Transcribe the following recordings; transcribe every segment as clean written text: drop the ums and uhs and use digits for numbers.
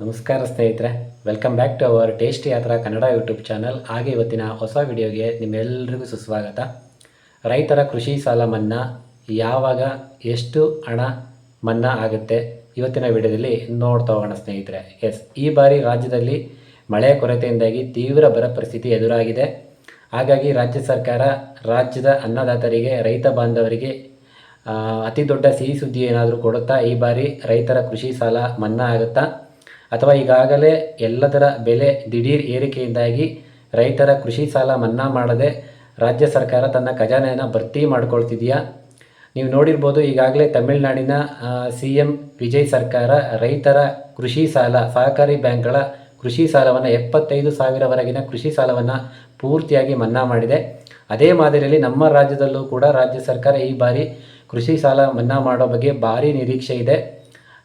ನಮಸ್ಕಾರ ಸ್ನೇಹಿತರೆ, welcome back to our tasty Yatra Kannada YouTube channel. ಹಾಗೆ ಇವತ್ತಿನ ಹೊಸ ವಿಡಿಯೋಗೆ ನಿಮ್ಮೆಲ್ಲರಿಗೂ ಸುಸ್ವಾಗತ. ರೈತರ ಕೃಷಿ ಸಾಲ ಮನ್ನಾ ಯಾವಾಗ ಎಷ್ಟು ಹಣ ಮನ್ನಾ ಆಗುತ್ತೆ ಇವತ್ತಿನ ವಿಡಿಯೋದಲ್ಲಿ ನೋಡ್ತಾ ಹೋಗೋಣ ಸ್ನೇಹಿತರೆ. ಈ ಬಾರಿ ರಾಜ್ಯದಲ್ಲಿ ಮಳೆಯ ಕೊರತೆಯಿಂದಾಗಿ ತೀವ್ರ ಬರ ಪರಿಸ್ಥಿತಿ ಎದುರಾಗಿದೆ. ಹಾಗಾಗಿ ರಾಜ್ಯ ಸರ್ಕಾರ ರಾಜ್ಯದ ಅನ್ನದಾತರಿಗೆ, ರೈತ ಬಾಂಧವರಿಗೆ ಅತಿ ದೊಡ್ಡ ಸಿಹಿ ಸುದ್ದಿ ಏನಾದರೂ ಕೊಡುತ್ತಾ ಈ ಬಾರಿ ರೈತರ ಕೃಷಿ ಸಾಲ ಮನ್ನಾ ಆಗುತ್ತಾ, ಅಥವಾ ಈಗಾಗಲೇ ಎಲ್ಲದರ ಬೆಲೆ ದಿಢೀರ್ ಏರಿಕೆಯಿಂದಾಗಿ ರೈತರ ಕೃಷಿ ಸಾಲ ಮನ್ನಾ ಮಾಡದೆ ರಾಜ್ಯ ಸರ್ಕಾರ ತನ್ನ ಖಜಾನೆಯನ್ನು ಭರ್ತಿ ಮಾಡ್ಕೊಳ್ತಿದೆಯಾ? ನೀವು ನೋಡಿರ್ಬೋದು, ಈಗಾಗಲೇ ತಮಿಳುನಾಡಿನ CM ವಿಜಯ್ ಸರ್ಕಾರ ರೈತರ ಕೃಷಿ ಸಾಲ, ಸಹಕಾರಿ ಬ್ಯಾಂಕ್ಗಳ ಕೃಷಿ ಸಾಲವನ್ನು 75,000ವರೆಗಿನ ಕೃಷಿ ಸಾಲವನ್ನು ಪೂರ್ತಿಯಾಗಿ ಮನ್ನಾ ಮಾಡಿದೆ. ಅದೇ ಮಾದರಿಯಲ್ಲಿ ನಮ್ಮ ರಾಜ್ಯದಲ್ಲೂ ಕೂಡ ರಾಜ್ಯ ಸರ್ಕಾರ ಈ ಬಾರಿ ಕೃಷಿ ಸಾಲ ಮನ್ನಾ ಮಾಡೋ ಬಗ್ಗೆ ಭಾರಿ ನಿರೀಕ್ಷೆ ಇದೆ.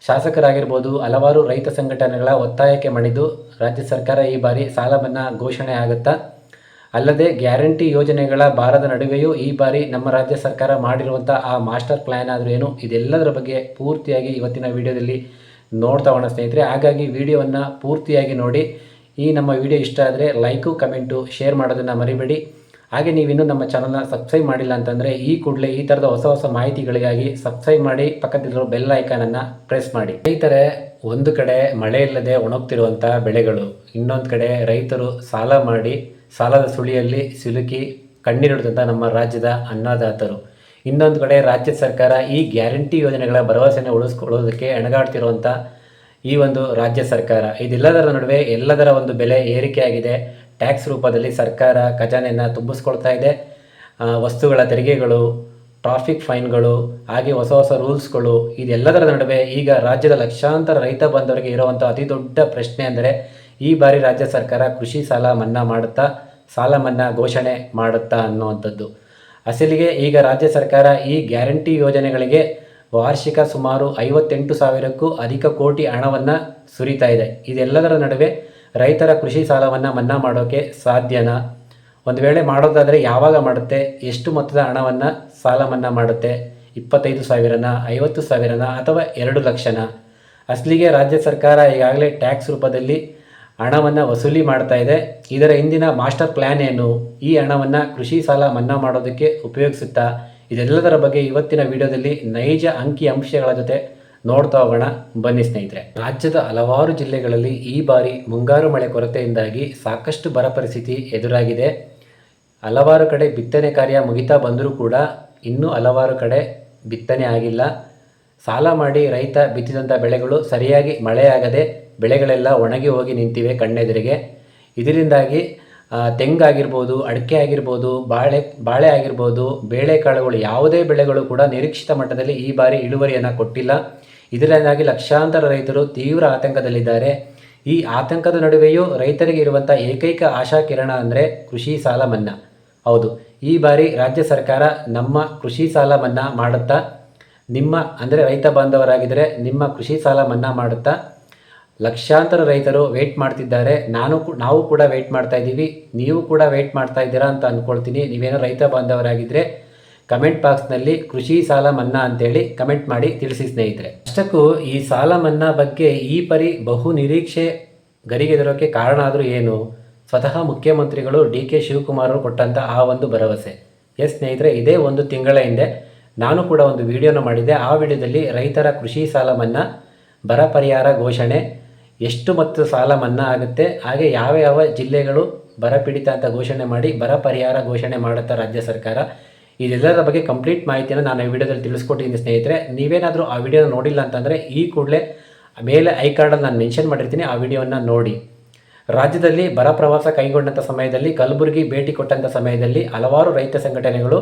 ಶಾಸಕರಾಗಿರ್ಬೋದು, ಹಲವಾರು ರೈತ ಸಂಘಟನೆಗಳ ಒತ್ತಾಯಕ್ಕೆ ಮಣಿದು ರಾಜ್ಯ ಸರ್ಕಾರ ಈ ಬಾರಿ ಸಾಲ ಮನ್ನಾ ಘೋಷಣೆ ಆಗುತ್ತಾ? ಅಲ್ಲದೆ ಗ್ಯಾರಂಟಿ ಯೋಜನೆಗಳ ಭಾರದ ನಡುವೆಯೂ ಈ ಬಾರಿ ನಮ್ಮ ರಾಜ್ಯ ಸರ್ಕಾರ ಮಾಡಿರುವಂಥ ಆ ಮಾಸ್ಟರ್ ಪ್ಲ್ಯಾನ್ ಆದರೂ ಏನು? ಇದೆಲ್ಲದರ ಬಗ್ಗೆ ಪೂರ್ತಿಯಾಗಿ ಇವತ್ತಿನ ವಿಡಿಯೋದಲ್ಲಿ ನೋಡ್ತಾ ಹೋಗೋಣ ಸ್ನೇಹಿತರೆ. ಹಾಗಾಗಿ ವಿಡಿಯೋವನ್ನು ಪೂರ್ತಿಯಾಗಿ ನೋಡಿ. ಈ ನಮ್ಮ ವಿಡಿಯೋ ಇಷ್ಟ ಆದರೆ ಲೈಕು, ಕಮೆಂಟು, ಶೇರ್ ಮಾಡೋದನ್ನು ಮರಿಬೇಡಿ. ಹಾಗೆ ನೀವಿನ್ನೂ ನಮ್ಮ ಚಾನಲ್ನ ಸಬ್ಸ್ಕ್ರೈಬ್ ಮಾಡಿಲ್ಲ ಅಂತಂದರೆ ಈ ಕೂಡಲೇ ಈ ಥರದ ಹೊಸ ಹೊಸ ಮಾಹಿತಿಗಳಿಗಾಗಿ ಸಬ್ಸ್ಕ್ರೈಬ್ ಮಾಡಿ, ಪಕ್ಕದಲ್ಲಿರೋ ಬೆಲ್ ಐಕಾನನ್ನು ಪ್ರೆಸ್ ಮಾಡಿ. ಸ್ನೇಹಿತರೆ, ಒಂದು ಕಡೆ ಮಳೆ ಇಲ್ಲದೆ ಒಣಗ್ತಿರುವಂಥ ಬೆಳೆಗಳು, ಇನ್ನೊಂದು ಕಡೆ ರೈತರು ಸಾಲ ಮಾಡಿ ಸಾಲದ ಸುಳಿಯಲ್ಲಿ ಸಿಲುಕಿ ಕಣ್ಣೀರಿಡುವಂಥ ನಮ್ಮ ರಾಜ್ಯದ ಅನ್ನದಾತರು, ಇನ್ನೊಂದು ಕಡೆ ರಾಜ್ಯ ಸರ್ಕಾರ ಈ ಗ್ಯಾರಂಟಿ ಯೋಜನೆಗಳ ಭರವಸೆಯನ್ನು ಉಳಿಸ್ಕೊಳ್ಳೋದಕ್ಕೆ ಎಣಗಾಡ್ತಿರುವಂಥ ಈ ಒಂದು ರಾಜ್ಯ ಸರ್ಕಾರ, ಇದೆಲ್ಲದರ ನಡುವೆ ಎಲ್ಲದರ ಒಂದು ಬೆಲೆ ಏರಿಕೆಯಾಗಿದೆ. ಟ್ಯಾಕ್ಸ್ ರೂಪದಲ್ಲಿ ಸರ್ಕಾರ ಖಜಾನೆಯನ್ನು ತುಂಬಿಸ್ಕೊಳ್ತಾ ಇದೆ. ವಸ್ತುಗಳ ತೆರಿಗೆಗಳು, ಟ್ರಾಫಿಕ್ ಫೈನ್ಗಳು, ಹಾಗೆ ಹೊಸ ಹೊಸ ರೂಲ್ಸ್ಗಳು, ಇದೆಲ್ಲದರ ನಡುವೆ ಈಗ ರಾಜ್ಯದ ಲಕ್ಷಾಂತರ ರೈತ ಬಾಂಧವರಿಗೆ ಇರುವಂಥ ಅತಿ ದೊಡ್ಡ ಪ್ರಶ್ನೆ ಅಂದರೆ ಈ ಬಾರಿ ರಾಜ್ಯ ಸರ್ಕಾರ ಕೃಷಿ ಸಾಲ ಮನ್ನಾ ಮಾಡುತ್ತಾ, ಸಾಲ ಮನ್ನಾ ಘೋಷಣೆ ಮಾಡುತ್ತಾ ಅನ್ನುವಂಥದ್ದು. ಅಸಲಿಗೆ ಈಗ ರಾಜ್ಯ ಸರ್ಕಾರ ಈ ಗ್ಯಾರಂಟಿ ಯೋಜನೆಗಳಿಗೆ ವಾರ್ಷಿಕ ಸುಮಾರು 58,000ಕ್ಕೂ ಅಧಿಕ ಕೋಟಿ ಹಣವನ್ನು ಸುರಿತಾ ಇದೆ. ಇದೆಲ್ಲದರ ನಡುವೆ ರೈತರ ಕೃಷಿ ಸಾಲವನ್ನು ಮನ್ನಾ ಮಾಡೋಕ್ಕೆ ಸಾಧ್ಯನಾ? ಒಂದು ವೇಳೆ ಮಾಡೋದಾದರೆ ಯಾವಾಗ ಮಾಡುತ್ತೆ? ಎಷ್ಟು ಮೊತ್ತದ ಹಣವನ್ನು ಸಾಲ ಮನ್ನಾ ಮಾಡುತ್ತೆ? 25,000ನ, 50,000ನ, ಅಥವಾ 2 ಲಕ್ಷನ? ಅಸಲಿಗೆ ರಾಜ್ಯ ಸರ್ಕಾರ ಈಗಾಗಲೇ ಟ್ಯಾಕ್ಸ್ ರೂಪದಲ್ಲಿ ಹಣವನ್ನು ವಸೂಲಿ ಮಾಡ್ತಾ ಇದೆ. ಇದರ ಹಿಂದಿನ ಮಾಸ್ಟರ್ ಪ್ಲ್ಯಾನ್ ಏನು? ಈ ಹಣವನ್ನು ಕೃಷಿ ಸಾಲ ಮನ್ನಾ ಮಾಡೋದಕ್ಕೆ ಉಪಯೋಗಿಸುತ್ತಾ? ಇದೆಲ್ಲದರ ಬಗ್ಗೆ ಇವತ್ತಿನ ವಿಡಿಯೋದಲ್ಲಿ ನೈಜ ಅಂಕಿ ಅಂಶಗಳ ಜೊತೆ ನೋಡ್ತಾ ಹೋಗೋಣ, ಬನ್ನಿ ಸ್ನೇಹಿತರೆ. ರಾಜ್ಯದ ಹಲವಾರು ಜಿಲ್ಲೆಗಳಲ್ಲಿ ಈ ಬಾರಿ ಮುಂಗಾರು ಮಳೆ ಕೊರತೆಯಿಂದಾಗಿ ಸಾಕಷ್ಟು ಬರ ಪರಿಸ್ಥಿತಿ ಎದುರಾಗಿದೆ. ಹಲವಾರು ಕಡೆ ಬಿತ್ತನೆ ಕಾರ್ಯ ಮುಗಿತಾ ಬಂದರೂ ಕೂಡ ಇನ್ನೂ ಹಲವಾರು ಕಡೆ ಬಿತ್ತನೆ ಆಗಿಲ್ಲ. ಸಾಲ ಮಾಡಿ ರೈತ ಬಿತ್ತಿದಂಥ ಬೆಳೆಗಳು ಸರಿಯಾಗಿ ಮಳೆಯಾಗದೆ ಬೆಳೆಗಳೆಲ್ಲ ಒಣಗಿ ಹೋಗಿ ನಿಂತಿವೆ ಕಣ್ಣೆದುರಿಗೆ. ಇದರಿಂದಾಗಿ ತೆಂಗಾಗಿರ್ಬೋದು, ಅಡಿಕೆ ಆಗಿರ್ಬೋದು, ಬಾಳೆ ಆಗಿರ್ಬೋದು, ಬೇಳೆಕಾಳುಗಳು, ಯಾವುದೇ ಬೆಳೆಗಳು ಕೂಡ ನಿರೀಕ್ಷಿತ ಮಟ್ಟದಲ್ಲಿ ಈ ಬಾರಿ ಇಳುವರಿಯನ್ನು ಕೊಟ್ಟಿಲ್ಲ. ಇದರಿಂದಾಗಿ ಲಕ್ಷಾಂತರ ರೈತರು ತೀವ್ರ ಆತಂಕದಲ್ಲಿದ್ದಾರೆ. ಈ ಆತಂಕದ ನಡುವೆಯೂ ರೈತರಿಗೆ ಇರುವಂಥ ಏಕೈಕ ಆಶಾಕಿರಣ ಅಂದರೆ ಕೃಷಿ ಸಾಲ ಮನ್ನಾ. ಹೌದು, ಈ ಬಾರಿ ರಾಜ್ಯ ಸರ್ಕಾರ ನಮ್ಮ ಕೃಷಿ ಸಾಲ ಮನ್ನಾ ಮಾಡುತ್ತಾ? ನಿಮ್ಮ ಅಂದರೆ ರೈತ ಬಾಂಧವರಾಗಿದ್ದರೆ ನಿಮ್ಮ ಕೃಷಿ ಸಾಲ ಮನ್ನಾ ಮಾಡುತ್ತಾ? ಲಕ್ಷಾಂತರ ರೈತರು ವೆಯ್ಟ್ ಮಾಡ್ತಿದ್ದಾರೆ. ನಾವು ಕೂಡ ವೆಯ್ಟ್ ಮಾಡ್ತಾ ಇದ್ದೀವಿ. ನೀವು ಕೂಡ ವೆಯ್ಟ್ ಮಾಡ್ತಾ ಇದ್ದೀರಾ ಅಂತ ಅಂದ್ಕೊಳ್ತೀನಿ. ನೀವೇನೋ ರೈತ ಬಾಂಧವರಾಗಿದ್ದರೆ ಕಮೆಂಟ್ ಬಾಕ್ಸ್ನಲ್ಲಿ ಕೃಷಿ ಸಾಲ ಮನ್ನಾ ಅಂತೇಳಿ ಕಮೆಂಟ್ ಮಾಡಿ ತಿಳಿಸಿ ಸ್ನೇಹಿತರೆ. ಅಷ್ಟಕ್ಕೂ ಈ ಸಾಲ ಮನ್ನಾ ಬಗ್ಗೆ ಈ ಪರಿ ಬಹು ನಿರೀಕ್ಷೆ ಗರಿಗೆದರೋಕ್ಕೆ ಕಾರಣ ಆದರೂ ಏನು? ಸ್ವತಃ ಮುಖ್ಯಮಂತ್ರಿಗಳು DK ಶಿವಕುಮಾರ್ ಅವರು ಕೊಟ್ಟಂಥ ಆ ಒಂದು ಭರವಸೆ. ಸ್ನೇಹಿತರೆ, ಇದೇ ಒಂದು ತಿಂಗಳ ಹಿಂದೆ ನಾನು ಕೂಡ ಒಂದು ವಿಡಿಯೋನ ಮಾಡಿದ್ದೆ. ಆ ವಿಡಿಯೋದಲ್ಲಿ ರೈತರ ಕೃಷಿ ಸಾಲ ಮನ್ನಾ, ಬರ ಪರಿಹಾರ ಘೋಷಣೆ, ಎಷ್ಟು ಮೊತ್ತದ ಸಾಲ ಮನ್ನಾ ಆಗುತ್ತೆ, ಹಾಗೆ ಯಾವ ಯಾವ ಜಿಲ್ಲೆಗಳು ಬರ ಪೀಡಿತ ಅಂತ ಘೋಷಣೆ ಮಾಡಿ ಬರ ಪರಿಹಾರ ಘೋಷಣೆ ಮಾಡುತ್ತಾ ರಾಜ್ಯ ಸರ್ಕಾರ, ಇದೆಲ್ಲದರ ಬಗ್ಗೆ ಕಂಪ್ಲೀಟ್ ಮಾಹಿತಿಯನ್ನು ನಾನು ಈ ವಿಡಿಯೋದಲ್ಲಿ ತಿಳಿಸ್ಕೊಟ್ಟಿದ್ದೀನಿ ಸ್ನೇಹಿತರೆ. ನೀವೇನಾದರೂ ಆ ವಿಡಿಯೋನ ನೋಡಿಲ್ಲ ಅಂತಂದರೆ ಈ ಕೂಡಲೇ ಮೇಲೆ ಐ ಕಾರ್ಡಲ್ಲಿ ನಾನು ಮೆನ್ಷನ್ ಮಾಡಿರ್ತೀನಿ, ಆ ವಿಡಿಯೋವನ್ನು ನೋಡಿ. ರಾಜ್ಯದಲ್ಲಿ ಬರ ಪ್ರವಾಸ ಕೈಗೊಂಡಂಥ ಸಮಯದಲ್ಲಿ, ಕಲಬುರಗಿ ಭೇಟಿ ಕೊಟ್ಟಂಥ ಸಮಯದಲ್ಲಿ ಹಲವಾರು ರೈತ ಸಂಘಟನೆಗಳು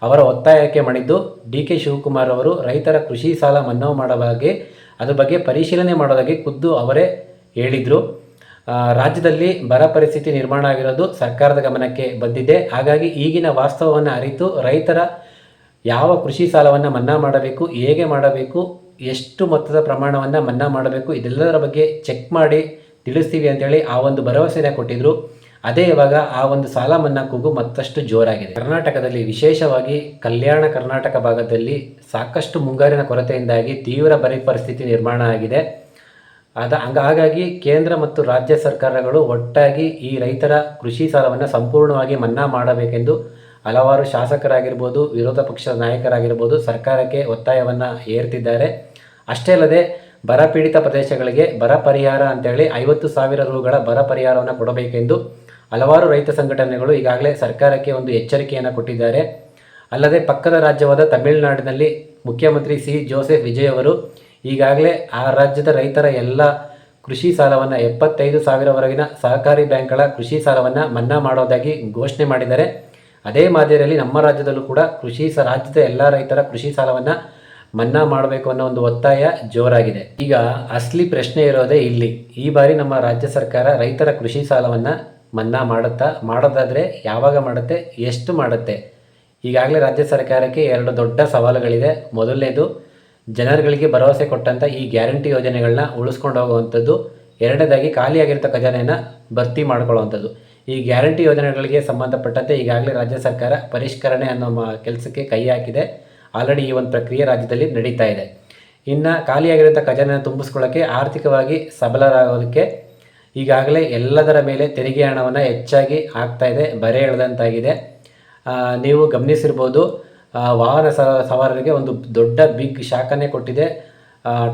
ಅವರ ಒತ್ತಾಯಕ್ಕೆ ಮಣಿದ್ದು DK ಶಿವಕುಮಾರ್ ಅವರು ರೈತರ ಕೃಷಿ ಸಾಲ ಮನ್ನಾ ಮಾಡೋ ಬಗ್ಗೆ, ಅದ್ರ ಬಗ್ಗೆ ಪರಿಶೀಲನೆ ಮಾಡೋದಾಗಿ ಖುದ್ದು ಅವರೇ ಹೇಳಿದರು. ರಾಜ್ಯದಲ್ಲಿ ಬರ ಪರಿಸ್ಥಿತಿ ನಿರ್ಮಾಣ ಆಗಿರೋದು ಸರ್ಕಾರದ ಗಮನಕ್ಕೆ ಬಂದಿದೆ. ಹಾಗಾಗಿ ಈಗಿನ ವಾಸ್ತವವನ್ನು ಅರಿತು ರೈತರ ಯಾವ ಕೃಷಿ ಸಾಲವನ್ನು ಮನ್ನಾ ಮಾಡಬೇಕು, ಹೇಗೆ ಮಾಡಬೇಕು, ಎಷ್ಟು ಮೊತ್ತದ ಪ್ರಮಾಣವನ್ನು ಮನ್ನಾ ಮಾಡಬೇಕು, ಇದೆಲ್ಲದರ ಬಗ್ಗೆ ಚೆಕ್ ಮಾಡಿ ತಿಳಿಸ್ತೀವಿ ಅಂತೇಳಿ ಆ ಒಂದು ಭರವಸೆಯನ್ನು ಕೊಟ್ಟಿದ್ದರು. ಅದೇ ಇವಾಗ ಆ ಒಂದು ಸಾಲ ಮನ್ನಾ ಕೂಗು ಮತ್ತಷ್ಟು ಜೋರಾಗಿದೆ. ಕರ್ನಾಟಕದಲ್ಲಿ, ವಿಶೇಷವಾಗಿ ಕಲ್ಯಾಣ ಕರ್ನಾಟಕ ಭಾಗದಲ್ಲಿ ಸಾಕಷ್ಟು ಮುಂಗಾರಿನ ಕೊರತೆಯಿಂದಾಗಿ ತೀವ್ರ ಬರ ಪರಿಸ್ಥಿತಿ ನಿರ್ಮಾಣ ಆಗಿದೆ. ಹಾಗಾಗಿ ಕೇಂದ್ರ ಮತ್ತು ರಾಜ್ಯ ಸರ್ಕಾರಗಳು ಒಟ್ಟಾಗಿ ಈ ರೈತರ ಕೃಷಿ ಸಾಲವನ್ನು ಸಂಪೂರ್ಣವಾಗಿ ಮನ್ನಾ ಮಾಡಬೇಕೆಂದು ಹಲವಾರು ಶಾಸಕರಾಗಿರ್ಬೋದು, ವಿರೋಧ ಪಕ್ಷದ ನಾಯಕರಾಗಿರ್ಬೋದು ಸರ್ಕಾರಕ್ಕೆ ಒತ್ತಾಯವನ್ನು ಏರ್ತಿದ್ದಾರೆ. ಅಷ್ಟೇ ಅಲ್ಲದೆ ಬರಪೀಡಿತ ಪ್ರದೇಶಗಳಿಗೆ ಬರ ಪರಿಹಾರ ಅಂತೇಳಿ 50,000 ರೂಗಳ ಬರ ಪರಿಹಾರವನ್ನು ಕೊಡಬೇಕೆಂದು ಹಲವಾರು ರೈತ ಸಂಘಟನೆಗಳು ಈಗಾಗಲೇ ಸರ್ಕಾರಕ್ಕೆ ಒಂದು ಎಚ್ಚರಿಕೆಯನ್ನು ಕೊಟ್ಟಿದ್ದಾರೆ. ಅಲ್ಲದೆ ಪಕ್ಕದ ರಾಜ್ಯವಾದ ತಮಿಳುನಾಡಿನಲ್ಲಿ ಮುಖ್ಯಮಂತ್ರಿ ಸಿ ಜೋಸೆಫ್ ವಿಜಯ್ ಅವರು ಈಗಾಗಲೇ ಆ ರಾಜ್ಯದ ರೈತರ ಎಲ್ಲ ಕೃಷಿ ಸಾಲವನ್ನು 75,000ವರೆಗಿನ ಸಹಕಾರಿ ಬ್ಯಾಂಕ್ಗಳ ಕೃಷಿ ಸಾಲವನ್ನು ಮನ್ನಾ ಮಾಡೋದಾಗಿ ಘೋಷಣೆ ಮಾಡಿದ್ದಾರೆ. ಅದೇ ಮಾದರಿಯಲ್ಲಿ ನಮ್ಮ ರಾಜ್ಯದಲ್ಲೂ ಕೂಡ ರಾಜ್ಯದ ಎಲ್ಲ ರೈತರ ಕೃಷಿ ಸಾಲವನ್ನು ಮನ್ನಾ ಮಾಡಬೇಕು ಅನ್ನೋ ಒಂದು ಒತ್ತಾಯ ಜೋರಾಗಿದೆ. ಈಗ ಅಸಲಿ ಪ್ರಶ್ನೆ ಇರೋದೇ ಇಲ್ಲಿ. ಈ ಬಾರಿ ನಮ್ಮ ರಾಜ್ಯ ಸರ್ಕಾರ ರೈತರ ಕೃಷಿ ಸಾಲವನ್ನು ಮನ್ನಾ ಮಾಡೋದಾದರೆ ಯಾವಾಗ ಮಾಡುತ್ತೆ, ಎಷ್ಟು ಮಾಡುತ್ತೆ? ಈಗಾಗಲೇ ರಾಜ್ಯ ಸರ್ಕಾರಕ್ಕೆ 2 ದೊಡ್ಡ ಸವಾಲುಗಳಿದೆ. ಮೊದಲನೇದು, ಜನರುಗಳಿಗೆ ಭರವಸೆ ಕೊಟ್ಟಂಥ ಈ ಗ್ಯಾರಂಟಿ ಯೋಜನೆಗಳನ್ನ ಉಳಿಸ್ಕೊಂಡು ಹೋಗುವಂಥದ್ದು. ಎರಡನೇದಾಗಿ ಖಾಲಿಯಾಗಿರೋ ಖಜಾನೆಯನ್ನು ಭರ್ತಿ ಮಾಡ್ಕೊಳ್ಳುವಂಥದ್ದು. ಈ ಗ್ಯಾರಂಟಿ ಯೋಜನೆಗಳಿಗೆ ಸಂಬಂಧಪಟ್ಟಂತೆ ಈಗಾಗಲೇ ರಾಜ್ಯ ಸರ್ಕಾರ ಪರಿಷ್ಕರಣೆ ಅನ್ನೋ ಕೆಲಸಕ್ಕೆ ಕೈ ಹಾಕಿದೆ. ಆಲ್ರೆಡಿ ಈ ಒಂದು ಪ್ರಕ್ರಿಯೆ ರಾಜ್ಯದಲ್ಲಿ ನಡೀತಾ ಇದೆ. ಇನ್ನು ಖಾಲಿಯಾಗಿರೋಂಥ ಖಜಾನೆಯನ್ನು ತುಂಬಿಸ್ಕೊಳ್ಳೋಕ್ಕೆ, ಆರ್ಥಿಕವಾಗಿ ಸಬಲರಾಗೋದಕ್ಕೆ ಈಗಾಗಲೇ ಎಲ್ಲದರ ಮೇಲೆ ತೆರಿಗೆ ಹಣವನ್ನು ಹೆಚ್ಚಾಗಿ ಆಗ್ತಾ ಇದೆ, ಬರೆ ಎಳೆದಂತಾಗಿದೆ. ನೀವು ಗಮನಿಸಿರ್ಬೋದು, ವಾಹನ ಸವಾರರಿಗೆ ಒಂದು ದೊಡ್ಡ ಬಿಗ್ ಶಾಕನ್ನೇ ಕೊಟ್ಟಿದೆ.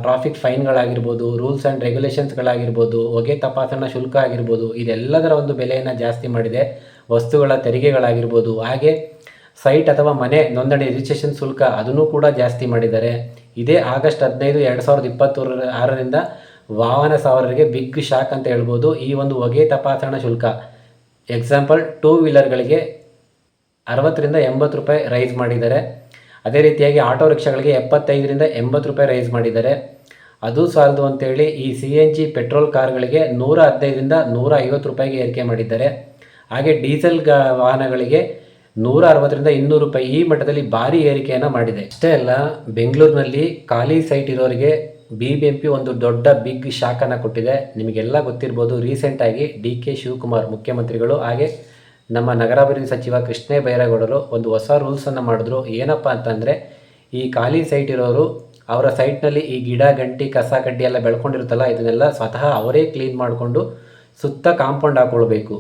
ಟ್ರಾಫಿಕ್ ಫೈನ್ಗಳಾಗಿರ್ಬೋದು, ರೂಲ್ಸ್ ಆ್ಯಂಡ್ ರೆಗ್ಯುಲೇಷನ್ಸ್ಗಳಾಗಿರ್ಬೋದು, ಹೊಗೆ ತಪಾಸಣಾ ಶುಲ್ಕ ಆಗಿರ್ಬೋದು, ಇದೆಲ್ಲದರ ಒಂದು ಬೆಲೆಯನ್ನು ಜಾಸ್ತಿ ಮಾಡಿದೆ. ವಸ್ತುಗಳ ತೆರಿಗೆಗಳಾಗಿರ್ಬೋದು, ಹಾಗೆ ಸೈಟ್ ಅಥವಾ ಮನೆ ನೋಂದಣಿ ರಿಜಿಸ್ಟ್ರೇಷನ್ ಶುಲ್ಕ ಅದನ್ನು ಕೂಡ ಜಾಸ್ತಿ ಮಾಡಿದ್ದಾರೆ. ಇದೇ ಆಗಸ್ಟ್ 15, 2026ರಿಂದ ವಾಹನ ಸವಾರರಿಗೆ ಬಿಗ್ ಶಾಕ್ ಅಂತ ಹೇಳ್ಬೋದು. ಈ ಒಂದು ಹೊಗೆ ತಪಾಸಣಾ ಶುಲ್ಕ, ಎಕ್ಸಾಂಪಲ್ 2 ವೀಲರ್ಗಳಿಗೆ 60ರಿಂದ 80 ರೂಪಾಯಿ ರೈಸ್ ಮಾಡಿದ್ದಾರೆ. ಅದೇ ರೀತಿಯಾಗಿ ಆಟೋ ರಿಕ್ಷಾಗಳಿಗೆ 75ರಿಂದ 80 ರೂಪಾಯಿ ರೈಸ್ ಮಾಡಿದ್ದಾರೆ. ಅದು ಸಾಲದು ಅಂತೇಳಿ ಈ CNG ಪೆಟ್ರೋಲ್ ಕಾರ್ಗಳಿಗೆ 115ರಿಂದ 150 ರೂಪಾಯಿಗೆ ಏರಿಕೆ ಮಾಡಿದ್ದಾರೆ. ಹಾಗೆ ಡೀಸೆಲ್ ವಾಹನಗಳಿಗೆ 160ರಿಂದ 200 ರೂಪಾಯಿ ಈ ಮಟ್ಟದಲ್ಲಿ ಭಾರಿ ಏರಿಕೆಯನ್ನು ಮಾಡಿದೆ. ಅಷ್ಟೇ ಅಲ್ಲ, ಬೆಂಗಳೂರಿನಲ್ಲಿ ಖಾಲಿ ಸೈಟ್ ಇರೋರಿಗೆ BBMP ಒಂದು ದೊಡ್ಡ ಬಿಗ್ ಶಾಕನ್ನು ಕೊಟ್ಟಿದೆ. ನಿಮಗೆಲ್ಲ ಗೊತ್ತಿರ್ಬೋದು, ರೀಸೆಂಟಾಗಿ DK ಶಿವಕುಮಾರ್ ಮುಖ್ಯಮಂತ್ರಿಗಳು ಹಾಗೆ ನಮ್ಮ ನಗರಾಭಿವೃದ್ಧಿ ಸಚಿವ ಕೃಷ್ಣ ಬೈರೇಗೌಡರು ಒಂದು ಹೊಸ ರೂಲ್ಸನ್ನು ಮಾಡಿದ್ರು. ಏನಪ್ಪ ಅಂತಂದರೆ, ಈ ಖಾಲಿ ಸೈಟ್ ಇರೋರು ಅವರ ಸೈಟ್ನಲ್ಲಿ ಈ ಗಿಡ ಗಂಟಿ ಕಸ ಕಡ್ಡಿ ಎಲ್ಲ ಬೆಳ್ಕೊಂಡಿರುತ್ತಲ್ಲ, ಇದನ್ನೆಲ್ಲ ಸ್ವತಃ ಅವರೇ ಕ್ಲೀನ್ ಮಾಡಿಕೊಂಡು ಸುತ್ತ ಕಾಂಪೌಂಡ್ ಹಾಕ್ಕೊಳ್ಬೇಕು.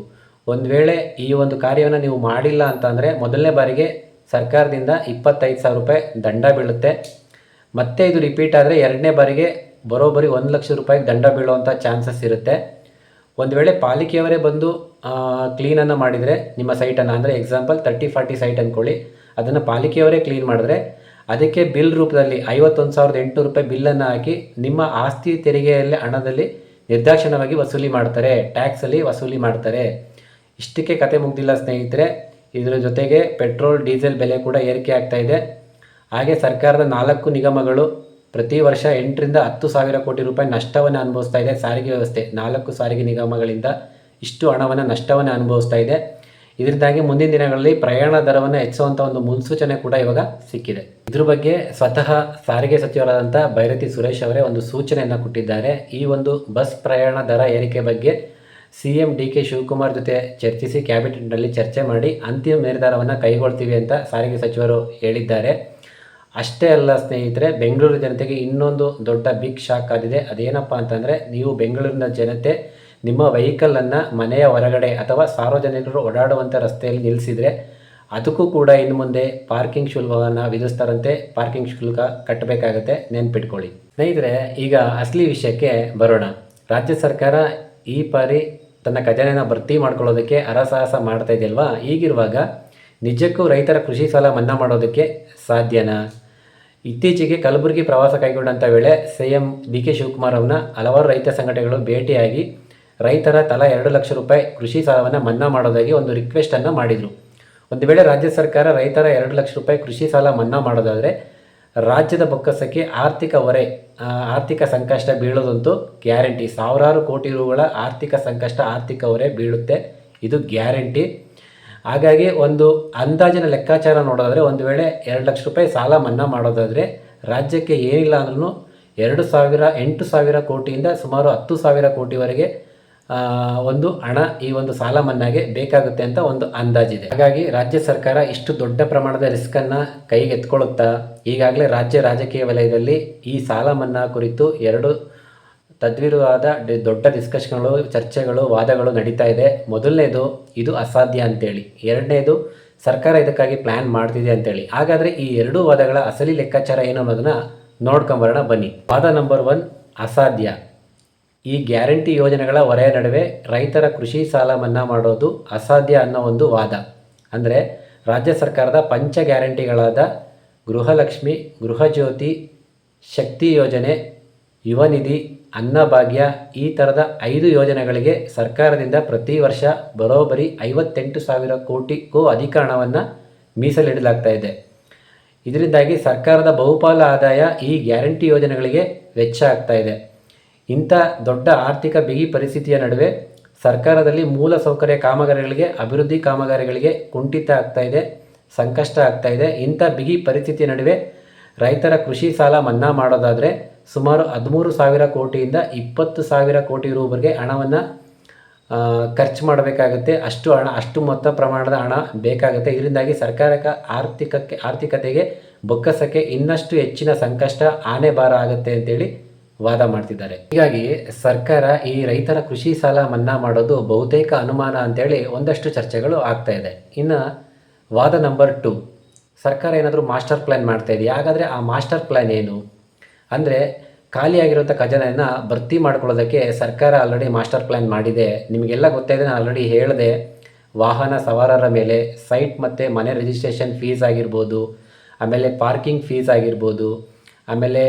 ಒಂದು ವೇಳೆ ಈ ಒಂದು ಕಾರ್ಯವನ್ನು ನೀವು ಮಾಡಿಲ್ಲ ಅಂತಂದರೆ ಮೊದಲನೇ ಬಾರಿಗೆ ಸರ್ಕಾರದಿಂದ 25,000 ರೂಪಾಯಿ ದಂಡ ಬೀಳುತ್ತೆ. ಮತ್ತೆ ಇದು ರಿಪೀಟ್ ಆದರೆ ಎರಡನೇ ಬಾರಿಗೆ ಬರೋಬ್ಬರಿ 1 ಲಕ್ಷ ರೂಪಾಯಿಗೆ ದಂಡ ಬೀಳುವಂಥ ಚಾನ್ಸಸ್ ಇರುತ್ತೆ. ಒಂದು ವೇಳೆ ಪಾಲಿಕೆಯವರೇ ಬಂದು ಕ್ಲೀನನ್ನು ಮಾಡಿದರೆ ನಿಮ್ಮ ಸೈಟನ್ನು, ಅಂದರೆ ಎಕ್ಸಾಂಪಲ್ 30-40 ಸೈಟ್ ಅಂದ್ಕೊಳ್ಳಿ, ಅದನ್ನು ಪಾಲಿಕೆಯವರೇ ಕ್ಲೀನ್ ಮಾಡಿದ್ರೆ ಅದಕ್ಕೆ ಬಿಲ್ ರೂಪದಲ್ಲಿ 51,800 ರೂಪಾಯಿ ಬಿಲ್ಲನ್ನು ಹಾಕಿ ನಿಮ್ಮ ಆಸ್ತಿ ತೆರಿಗೆಯಲ್ಲಿ ಹಣದಲ್ಲಿ ನಿರ್ದಾಕ್ಷಿಣ್ಯವಾಗಿ ವಸೂಲಿ ಮಾಡ್ತಾರೆ, ಟ್ಯಾಕ್ಸಲ್ಲಿ ವಸೂಲಿ ಮಾಡ್ತಾರೆ. ಇಷ್ಟಕ್ಕೆ ಕತೆ ಮುಗ್ದಿಲ್ಲ ಸ್ನೇಹಿತರೆ. ಇದರ ಜೊತೆಗೆ ಪೆಟ್ರೋಲ್ ಡೀಸೆಲ್ ಬೆಲೆ ಕೂಡ ಏರಿಕೆ ಆಗ್ತಾ ಇದೆ. ಹಾಗೆ ಸರ್ಕಾರದ 4 ನಿಗಮಗಳು ಪ್ರತಿ ವರ್ಷ 8ರಿಂದ 10,000 ಕೋಟಿ ರೂಪಾಯಿ ನಷ್ಟವನ್ನು ಅನುಭವಿಸ್ತಾ ಇದೆ. ಸಾರಿಗೆ ವ್ಯವಸ್ಥೆ 4 ಸಾರಿಗೆ ನಿಗಮಗಳಿಂದ ಇಷ್ಟು ಹಣವನ್ನು ನಷ್ಟವನ್ನು ಅನುಭವಿಸ್ತಾ ಇದೆ. ಇದರಿಂದಾಗಿ ಮುಂದಿನ ದಿನಗಳಲ್ಲಿ ಪ್ರಯಾಣ ದರವನ್ನು ಹೆಚ್ಚುವಂಥ ಒಂದು ಮುನ್ಸೂಚನೆ ಕೂಡ ಇವಾಗ ಸಿಕ್ಕಿದೆ. ಇದ್ರ ಬಗ್ಗೆ ಸ್ವತಃ ಸಾರಿಗೆ ಸಚಿವರಾದಂಥ ಬೈರತಿ ಸುರೇಶ್ ಅವರೇ ಒಂದು ಸೂಚನೆಯನ್ನು ಕೊಟ್ಟಿದ್ದಾರೆ. ಈ ಒಂದು ಬಸ್ ಪ್ರಯಾಣ ದರ ಏರಿಕೆ ಬಗ್ಗೆ CM DK ಶಿವಕುಮಾರ್ ಜೊತೆ ಚರ್ಚಿಸಿ ಕ್ಯಾಬಿನೆಟ್ನಲ್ಲಿ ಚರ್ಚೆ ಮಾಡಿ ಅಂತಿಮ ನಿರ್ಧಾರವನ್ನು ಕೈಗೊಳ್ತೀವಿ ಅಂತ ಸಾರಿಗೆ ಸಚಿವರು ಹೇಳಿದ್ದಾರೆ. ಅಷ್ಟೇ ಅಲ್ಲ ಸ್ನೇಹಿತರೆ, ಬೆಂಗಳೂರು ಜನತೆಗೆ ಇನ್ನೊಂದು ದೊಡ್ಡ ಬಿಗ್ ಶಾಕ್ ಆಗಿದೆ. ಅದೇನಪ್ಪ ಅಂತಂದರೆ, ನೀವು ಬೆಂಗಳೂರಿನ ಜನತೆ ನಿಮ್ಮ ವೆಹಿಕಲನ್ನು ಮನೆಯ ಹೊರಗಡೆ ಅಥವಾ ಸಾರ್ವಜನಿಕರು ಓಡಾಡುವಂಥ ರಸ್ತೆಯಲ್ಲಿ ನಿಲ್ಲಿಸಿದರೆ ಅದಕ್ಕೂ ಕೂಡ ಇನ್ನು ಮುಂದೆ ಪಾರ್ಕಿಂಗ್ ಶುಲ್ಕವನ್ನು ವಿಧಿಸ್ತಾರಂತೆ. ಪಾರ್ಕಿಂಗ್ ಶುಲ್ಕ ಕಟ್ಟಬೇಕಾಗುತ್ತೆ, ನೆನ್ಪಿಟ್ಕೊಳ್ಳಿ ಸ್ನೇಹಿತರೆ. ಈಗ ಅಸಲಿ ವಿಷಯಕ್ಕೆ ಬರೋಣ. ರಾಜ್ಯ ಸರ್ಕಾರ ಈ ಬಾರಿ ತನ್ನ ಖಜಾನೆನ ಭರ್ತಿ ಮಾಡ್ಕೊಳ್ಳೋದಕ್ಕೆ ಹರಸಾಹಸ ಮಾಡ್ತಾ ಇದೆಯಲ್ವಾ? ಈಗಿರುವಾಗ ನಿಜಕ್ಕೂ ರೈತರ ಕೃಷಿ ಸಾಲ ಮನ್ನಾ ಮಾಡೋದಕ್ಕೆ ಸಾಧ್ಯನಾ? ಇತ್ತೀಚೆಗೆ ಕಲಬುರಗಿ ಪ್ರವಾಸ ಕೈಗೊಂಡಂಥ ವೇಳೆ CM DK ಶಿವಕುಮಾರ್ ಅವರನ್ನ ಹಲವಾರು ರೈತ ಸಂಘಟನೆಗಳು ಭೇಟಿಯಾಗಿ ರೈತರ ತಲಾ 2 ಲಕ್ಷ ರೂಪಾಯಿ ಕೃಷಿ ಸಾಲವನ್ನು ಮನ್ನಾ ಮಾಡೋದಾಗಿ ಒಂದು ರಿಕ್ವೆಸ್ಟನ್ನು ಮಾಡಿದರು. ಒಂದು ವೇಳೆ ರಾಜ್ಯ ಸರ್ಕಾರ ರೈತರ 2 ಲಕ್ಷ ರೂಪಾಯಿ ಕೃಷಿ ಸಾಲ ಮನ್ನಾ ಮಾಡೋದಾದರೆ ರಾಜ್ಯದ ಬೊಕ್ಕಸಕ್ಕೆ ಆರ್ಥಿಕ ಸಂಕಷ್ಟ ಬೀಳೋದಂತೂ ಗ್ಯಾರಂಟಿ. ಸಾವಿರಾರು ಕೋಟಿ ರೂಗಳ ಆರ್ಥಿಕ ಸಂಕಷ್ಟ, ಆರ್ಥಿಕ ಹೊರೆ ಬೀಳುತ್ತೆ, ಇದು ಗ್ಯಾರಂಟಿ. ಹಾಗಾಗಿ ಒಂದು ಅಂದಾಜಿನ ಲೆಕ್ಕಾಚಾರ ನೋಡೋದಾದರೆ, ಒಂದು ವೇಳೆ 2 ಲಕ್ಷ ರೂಪಾಯಿ ಸಾಲ ಮನ್ನಾ ಮಾಡೋದಾದರೆ ರಾಜ್ಯಕ್ಕೆ ಏನಿಲ್ಲ ಅಂದ್ರೂ 8,000 ಕೋಟಿಯಿಂದ ಸುಮಾರು 10,000 ಕೋಟಿವರೆಗೆ ಒಂದು ಹಣ ಈ ಒಂದು ಸಾಲ ಮನ್ನಾಗೆ ಬೇಕಾಗುತ್ತೆ ಅಂತ ಒಂದು ಅಂದಾಜಿದೆ. ಹಾಗಾಗಿ ರಾಜ್ಯ ಸರ್ಕಾರ ಇಷ್ಟು ದೊಡ್ಡ ಪ್ರಮಾಣದ ರಿಸ್ಕನ್ನು ಕೈಗೆತ್ಕೊಳ್ಳುತ್ತಾ ಈಗಾಗಲೇ ರಾಜ್ಯ ರಾಜಕೀಯ ವಲಯದಲ್ಲಿ ಈ ಸಾಲ ಮನ್ನಾ ಕುರಿತು 2 ತದ್ವಿರುವಾದ ದೊಡ್ಡ ಡಿಸ್ಕಷನ್ಗಳು, ಚರ್ಚೆಗಳು, ವಾದಗಳು ನಡೀತಾ ಇದೆ. ಮೊದಲನೇದು ಇದು ಅಸಾಧ್ಯ ಅಂತೇಳಿ, ಎರಡನೇದು ಸರ್ಕಾರ ಇದಕ್ಕಾಗಿ ಪ್ಲ್ಯಾನ್ ಮಾಡ್ತಿದೆ ಅಂತೇಳಿ. ಹಾಗಾದರೆ ಈ ಎರಡೂ ವಾದಗಳ ಅಸಲಿ ಲೆಕ್ಕಾಚಾರ ಏನು ಅನ್ನೋದನ್ನು ನೋಡ್ಕೊಂಬರೋಣ ಬನ್ನಿ. ವಾದ ನಂಬರ್ 1, ಅಸಾಧ್ಯ. ಈ ಗ್ಯಾರಂಟಿ ಯೋಜನೆಗಳ ಹೊರೆಯ ನಡುವೆ ರೈತರ ಕೃಷಿ ಸಾಲ ಮನ್ನಾ ಮಾಡೋದು ಅಸಾಧ್ಯ ಅನ್ನೋ ಒಂದು ವಾದ. ಅಂದರೆ ರಾಜ್ಯ ಸರ್ಕಾರದ ಪಂಚ ಗ್ಯಾರಂಟಿಗಳಾದ ಗೃಹಲಕ್ಷ್ಮಿ, ಗೃಹಜ್ಯೋತಿ, ಶಕ್ತಿ ಯೋಜನೆ, ಯುವ ನಿಧಿ, ಅನ್ನಭಾಗ್ಯ ಈ ಥರದ 5 ಯೋಜನೆಗಳಿಗೆ ಸರ್ಕಾರದಿಂದ ಪ್ರತಿ ವರ್ಷ ಬರೋಬ್ಬರಿ 58,000 ಕೋಟಿಗೂ ಅಧಿಕ ಹಣವನ್ನು ಮೀಸಲಿಡಲಾಗ್ತಾ ಇದೆ. ಇದರಿಂದಾಗಿ ಸರ್ಕಾರದ ಬಹುಪಾಲು ಆದಾಯ ಈ ಗ್ಯಾರಂಟಿ ಯೋಜನೆಗಳಿಗೆ ವೆಚ್ಚ ಆಗ್ತಾ ಇದೆ. ಇಂಥ ದೊಡ್ಡ ಆರ್ಥಿಕ ಬಿಗಿ ಪರಿಸ್ಥಿತಿಯ ನಡುವೆ ಸರ್ಕಾರದಲ್ಲಿ ಮೂಲಸೌಕರ್ಯ ಕಾಮಗಾರಿಗಳಿಗೆ, ಅಭಿವೃದ್ಧಿ ಕಾಮಗಾರಿಗಳಿಗೆ ಕುಂಠಿತ ಆಗ್ತಾ ಇದೆ, ಸಂಕಷ್ಟ ಆಗ್ತಾ ಇದೆ. ಇಂಥ ಬಿಗಿ ಪರಿಸ್ಥಿತಿಯ ನಡುವೆ ರೈತರ ಕೃಷಿ ಸಾಲ ಮನ್ನಾ ಮಾಡೋದಾದರೆ ಸುಮಾರು 13,000 ಕೋಟಿಯಿಂದ 20,000 ಕೋಟಿ ರೂವರೆಗೆ ಹಣವನ್ನು ಖರ್ಚು ಮಾಡಬೇಕಾಗುತ್ತೆ. ಅಷ್ಟು ಮೊತ್ತ ಪ್ರಮಾಣದ ಹಣ ಬೇಕಾಗುತ್ತೆ. ಇದರಿಂದಾಗಿ ಸರ್ಕಾರಕ್ಕೆ ಆರ್ಥಿಕತೆಗೆ ಬೊಕ್ಕಸಕ್ಕೆ ಇನ್ನಷ್ಟು ಹೆಚ್ಚಿನ ಸಂಕಷ್ಟ, ಆನೆ ಭಾರ ಆಗುತ್ತೆ ಅಂತೇಳಿ ವಾದ ಮಾಡ್ತಿದ್ದಾರೆ. ಹೀಗಾಗಿ ಸರ್ಕಾರ ಈ ರೈತರ ಕೃಷಿ ಸಾಲ ಮನ್ನಾ ಮಾಡೋದು ಬಹುತೇಕ ಅನುಮಾನ ಅಂತೇಳಿ ಒಂದಷ್ಟು ಚರ್ಚೆಗಳು ಆಗ್ತಾ ಇದೆ. ಇನ್ನು ವಾದ ನಂಬರ್ 2, ಸರ್ಕಾರ ಏನಾದರೂ ಮಾಸ್ಟರ್ ಪ್ಲ್ಯಾನ್ ಮಾಡ್ತಾ ಇದೆಯಾ? ಹಾಗಾದರೆ ಆ ಮಾಸ್ಟರ್ ಪ್ಲ್ಯಾನ್ ಏನು ಅಂದರೆ, ಖಾಲಿಯಾಗಿರುವಂಥ ಖಜಾನೆಯನ್ನು ಭರ್ತಿ ಮಾಡ್ಕೊಳ್ಳೋದಕ್ಕೆ ಸರ್ಕಾರ ಆಲ್ರೆಡಿ ಮಾಸ್ಟರ್ ಪ್ಲ್ಯಾನ್ ಮಾಡಿದೆ. ನಿಮಗೆಲ್ಲ ಗೊತ್ತಾಗಿದೆ, ನಾನು ಆಲ್ರೆಡಿ ಹೇಳಿದೆ. ವಾಹನ ಸವಾರರ ಮೇಲೆ ಸೈಟ್ ಮತ್ತು ಮನೆ ರಿಜಿಸ್ಟ್ರೇಷನ್ ಫೀಸ್ ಆಗಿರ್ಬೋದು, ಆಮೇಲೆ ಪಾರ್ಕಿಂಗ್ ಫೀಸ್ ಆಗಿರ್ಬೋದು, ಆಮೇಲೆ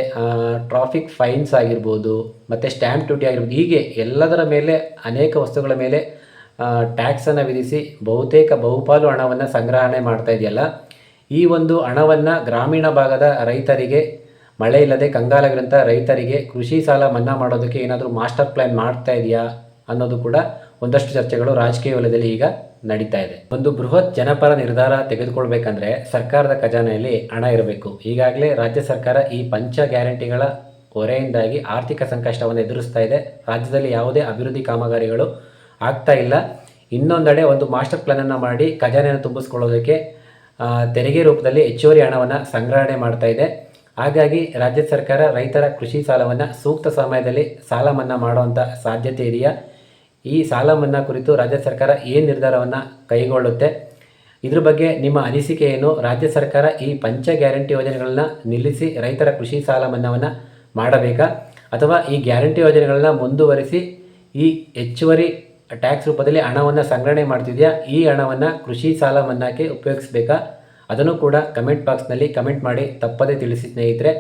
ಟ್ರಾಫಿಕ್ ಫೈನ್ಸ್ ಆಗಿರ್ಬೋದು, ಮತ್ತು ಸ್ಟ್ಯಾಂಪ್ ಡ್ಯೂಟಿ ಆಗಿರ್ಬೋದು, ಹೀಗೆ ಎಲ್ಲದರ ಮೇಲೆ, ಅನೇಕ ವಸ್ತುಗಳ ಮೇಲೆ ಟ್ಯಾಕ್ಸನ್ನು ವಿಧಿಸಿ ಬಹುಪಾಲು ಹಣವನ್ನು ಸಂಗ್ರಹಣೆ ಮಾಡ್ತಾ ಇದೆಯಲ್ಲ. ಈ ಒಂದು ಹಣವನ್ನು ಗ್ರಾಮೀಣ ಭಾಗದ ರೈತರಿಗೆ, ಮಳೆ ಇಲ್ಲದೆ ಕಂಗಾಲಾಗಿರೋಂಥ ರೈತರಿಗೆ ಕೃಷಿ ಸಾಲ ಮನ್ನಾ ಮಾಡೋದಕ್ಕೆ ಏನಾದರೂ ಮಾಸ್ಟರ್ ಪ್ಲ್ಯಾನ್ ಮಾಡ್ತಾ ಇದೆಯಾ ಅನ್ನೋದು ಕೂಡ ಒಂದಷ್ಟು ಚರ್ಚೆಗಳು ರಾಜಕೀಯ ವಲಯದಲ್ಲಿ ಈಗ ನಡೀತಾ ಇದೆ. ಒಂದು ಬೃಹತ್ ಜನಪರ ನಿರ್ಧಾರ ತೆಗೆದುಕೊಳ್ಬೇಕಂದ್ರೆ ಸರ್ಕಾರದ ಖಜಾನೆಯಲ್ಲಿ ಹಣ ಇರಬೇಕು. ಈಗಾಗಲೇ ರಾಜ್ಯ ಸರ್ಕಾರ ಈ ಪಂಚ ಗ್ಯಾರಂಟಿಗಳ ಹೊರೆಯಿಂದಾಗಿ ಆರ್ಥಿಕ ಸಂಕಷ್ಟವನ್ನು ಎದುರಿಸ್ತಾ ಇದೆ. ರಾಜ್ಯದಲ್ಲಿ ಯಾವುದೇ ಅಭಿವೃದ್ಧಿ ಕಾಮಗಾರಿಗಳು ಆಗ್ತಾ ಇಲ್ಲ. ಇನ್ನೊಂದೆಡೆ ಒಂದು ಮಾಸ್ಟರ್ ಪ್ಲ್ಯಾನನ್ನು ಮಾಡಿ ಖಜಾನೆಯನ್ನು ತುಂಬಿಸ್ಕೊಳ್ಳೋದಕ್ಕೆ ತೆರಿಗೆ ರೂಪದಲ್ಲಿ ಹೆಚ್ಚುವರಿ ಹಣವನ್ನು ಸಂಗ್ರಹಣೆ ಮಾಡ್ತಾ ಇದೆ. ಹಾಗಾಗಿ ರಾಜ್ಯ ಸರ್ಕಾರ ರೈತರ ಕೃಷಿ ಸಾಲವನ್ನು ಸೂಕ್ತ ಸಮಯದಲ್ಲಿ ಸಾಲ ಮನ್ನಾ ಮಾಡುವಂಥ ಸಾಧ್ಯತೆ ಇದೆಯಾ? ಈ ಸಾಲ ಮನ್ನಾ ಕುರಿತು ರಾಜ್ಯ ಸರ್ಕಾರ ಏನು ನಿರ್ಧಾರವನ್ನು ಕೈಗೊಳ್ಳುತ್ತೆ? ಇದ್ರ ಬಗ್ಗೆ ನಿಮ್ಮ ಅನಿಸಿಕೆ ಏನು? ರಾಜ್ಯ ಸರ್ಕಾರ ಈ ಪಂಚ ಗ್ಯಾರಂಟಿ ಯೋಜನೆಗಳನ್ನ ನಿಲ್ಲಿಸಿ ರೈತರ ಕೃಷಿ ಸಾಲ ಮನ್ನಾವನ್ನು ಮಾಡಬೇಕಾ, ಅಥವಾ ಈ ಗ್ಯಾರಂಟಿ ಯೋಜನೆಗಳನ್ನ ಮುಂದುವರಿಸಿ ಈ ಹೆಚ್ಚುವರಿ ಟ್ಯಾಕ್ಸ್ ರೂಪದಲ್ಲಿ ಹಣವನ್ನು ಸಂಗ್ರಹಣೆ ಮಾಡ್ತಿದೆಯಾ? ಈ ಹಣವನ್ನು ಕೃಷಿ ಸಾಲ ಮನ್ನಾಕ್ಕೆ ಉಪಯೋಗಿಸಬೇಕಾ? ಅದನ್ನು ಕೂಡ ಕಮೆಂಟ್ ಬಾಕ್ಸ್ನಲ್ಲಿ ಕಮೆಂಟ್ ಮಾಡಿ ತಪ್ಪದೇ ತಿಳಿಸಿ ಸ್ನೇಹಿತರೆ.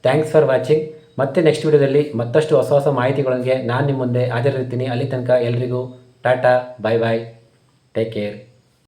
Thanks for watching. ಮತ್ತೆ ನೆಕ್ಸ್ಟ್ ವಿಡಿಯೋದಲ್ಲಿ ಮತ್ತಷ್ಟು ಹೊಸ ಮಾಹಿತಿಗಳೊಂದಿಗೆ ನಾನು ನಿಮ್ಮ ಮುಂದೆ ಹಾಜರಿರ್ತೀನಿ. ಅಲ್ಲಿ ತನಕ ಎಲ್ರಿಗೂ ಟಾಟಾ, ಬಾಯ್ ಬಾಯ್, ಟೇಕ್ ಕೇರ್.